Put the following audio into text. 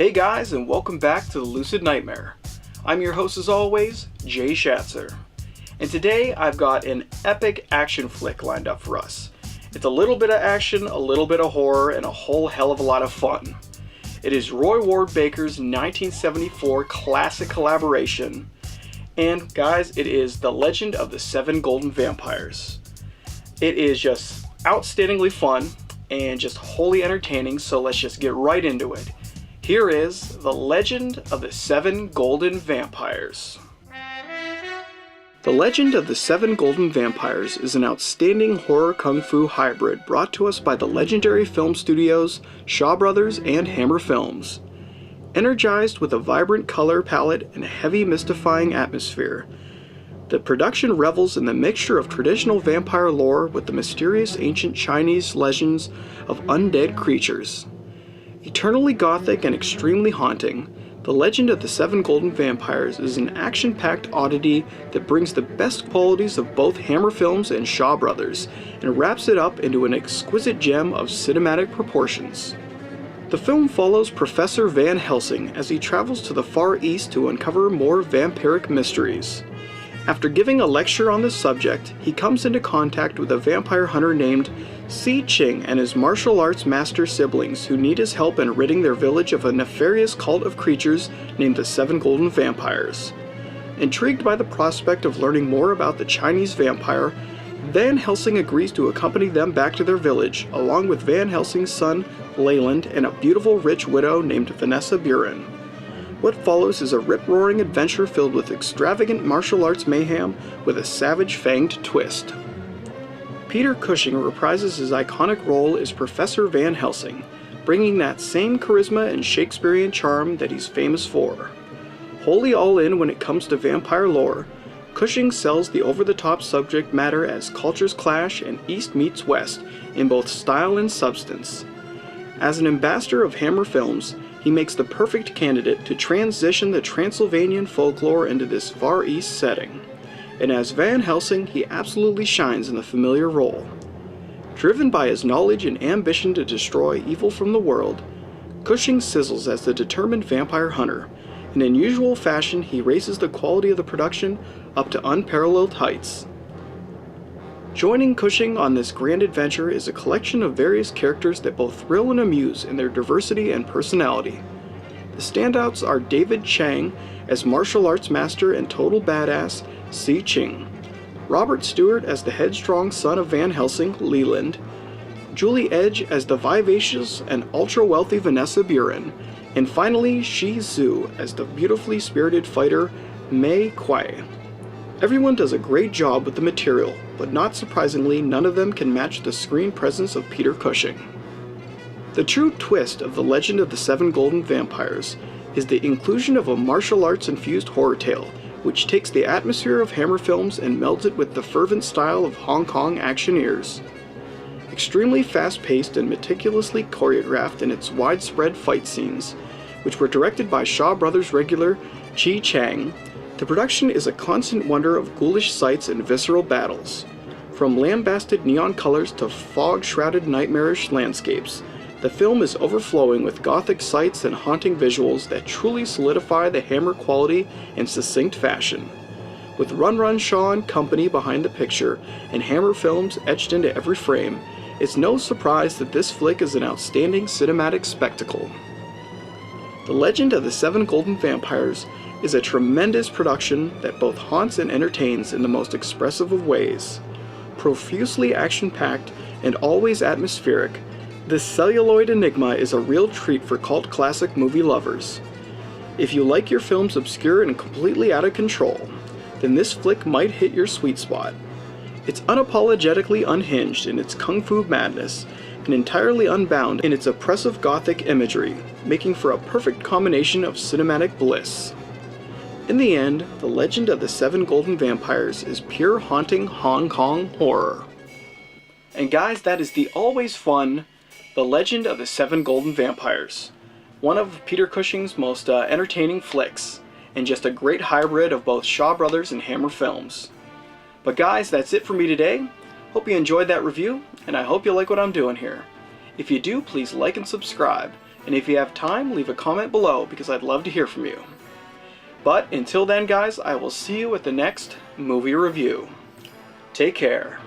Hey guys, and welcome back to the Lucid Nightmare. I'm your host as always, Jay Shatzer. And today I've got an epic action flick lined up for us. It's a little bit of action, a little bit of horror, and a whole hell of a lot of fun. It is Roy Ward Baker's 1974 classic collaboration. And guys, it is The Legend of the Seven Golden Vampires. It is just outstandingly fun and just wholly entertaining, so let's just get right into it. Here is The Legend of the Seven Golden Vampires. The Legend of the Seven Golden Vampires is an outstanding horror kung fu hybrid brought to us by the legendary film studios Shaw Brothers and Hammer Films. Energized with a vibrant color palette and a heavy mystifying atmosphere, the production revels in the mixture of traditional vampire lore with the mysterious ancient Chinese legends of undead creatures. Eternally gothic and extremely haunting, The Legend of the Seven Golden Vampires is an action-packed oddity that brings the best qualities of both Hammer Films and Shaw Brothers and wraps it up into an exquisite gem of cinematic proportions. The film follows Professor Van Helsing as he travels to the Far East to uncover more vampiric mysteries. After giving a lecture on the subject, he comes into contact with a vampire hunter named Si Ching and his martial arts master siblings who need his help in ridding their village of a nefarious cult of creatures named the Seven Golden Vampires. Intrigued by the prospect of learning more about the Chinese vampire, Van Helsing agrees to accompany them back to their village, along with Van Helsing's son, Leyland, and a beautiful rich widow named Vanessa Buren. What follows is a rip-roaring adventure filled with extravagant martial arts mayhem with a savage fanged twist. Peter Cushing reprises his iconic role as Professor Van Helsing, bringing that same charisma and Shakespearean charm that he's famous for. Wholly all in when it comes to vampire lore, Cushing sells the over-the-top subject matter as cultures clash and East meets West in both style and substance. As an ambassador of Hammer Films, he makes the perfect candidate to transition the Transylvanian folklore into this Far East setting. And as Van Helsing, he absolutely shines in the familiar role. Driven by his knowledge and ambition to destroy evil from the world, Cushing sizzles as the determined vampire hunter. In unusual fashion, he raises the quality of the production up to unparalleled heights. Joining Cushing on this grand adventure is a collection of various characters that both thrill and amuse in their diversity and personality. The standouts are David Chang as martial arts master and total badass Si Ching, Robert Stewart as the headstrong son of Van Helsing, Leland, Julie Edge as the vivacious and ultra-wealthy Vanessa Buren, and finally Shi Zhu as the beautifully spirited fighter Mei Kuai. Everyone does a great job with the material, but not surprisingly, none of them can match the screen presence of Peter Cushing. The true twist of The Legend of the Seven Golden Vampires is the inclusion of a martial arts-infused horror tale, which takes the atmosphere of Hammer Films and melds it with the fervent style of Hong Kong actioneers. Extremely fast-paced and meticulously choreographed in its widespread fight scenes, which were directed by Shaw Brothers regular Chi Chang, the production is a constant wonder of ghoulish sights and visceral battles. From lambasted neon colors to fog-shrouded nightmarish landscapes, the film is overflowing with gothic sights and haunting visuals that truly solidify the Hammer quality in succinct fashion. With Run Run Shaw and company behind the picture and Hammer Films etched into every frame, it's no surprise that this flick is an outstanding cinematic spectacle. The Legend of the Seven Golden Vampires is a tremendous production that both haunts and entertains in the most expressive of ways. Profusely action-packed and always atmospheric, this celluloid enigma is a real treat for cult classic movie lovers. If you like your films obscure and completely out of control, then this flick might hit your sweet spot. It's unapologetically unhinged in its kung fu madness and entirely unbound in its oppressive gothic imagery, making for a perfect combination of cinematic bliss. In the end, The Legend of the Seven Golden Vampires is pure haunting Hong Kong horror. And guys, that is the always fun The Legend of the Seven Golden Vampires. One of Peter Cushing's most entertaining flicks, and just a great hybrid of both Shaw Brothers and Hammer Films. But guys, that's it for me today. Hope you enjoyed that review, and I hope you like what I'm doing here. If you do, please like and subscribe, And if you have time, leave a comment below because I'd love to hear from you. But until then, guys, I will see you at the next movie review. Take care.